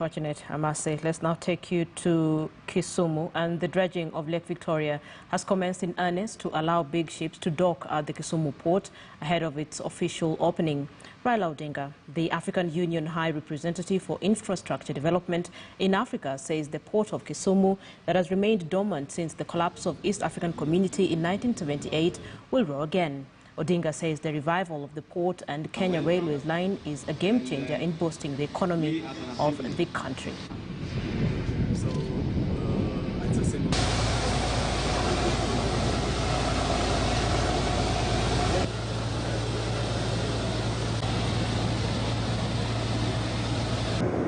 Fortunate, I must say. Let's now take you to Kisumu, and the dredging of Lake Victoria has commenced in earnest to allow big ships to dock at the Kisumu port ahead of its official opening. Raila Odinga, the African Union High Representative for Infrastructure Development in Africa, says the port of Kisumu, that has remained dormant since the collapse of East African Community in 1978, will roar again. Odinga says the revival of the port and Kenya Railways line is a game changer in boosting the economy of the country.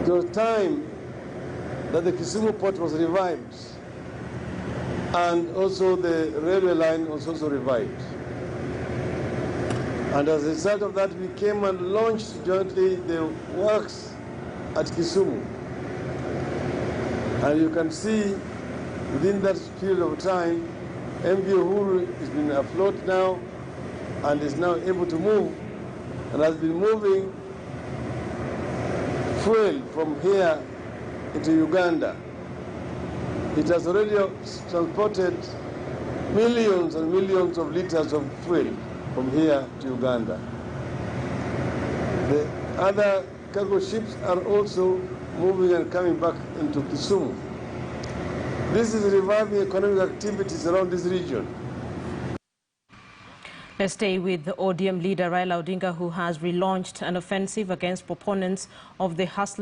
It was time that the Kisumu port was revived, and also the railway line was also revived. And as a result of that, we came and launched jointly the works at Kisumu. And you can see within that period of time, MV Uhuru has been afloat now and is now able to move, and has been moving fuel from here into Uganda. It has already transported millions and millions of liters of fuel from here to Uganda. The other cargo ships are also moving and coming back into Kisumu. This is reviving economic activities around this region. Let's stay with the ODM leader Raila Odinga, who has relaunched an offensive against proponents of the Hustler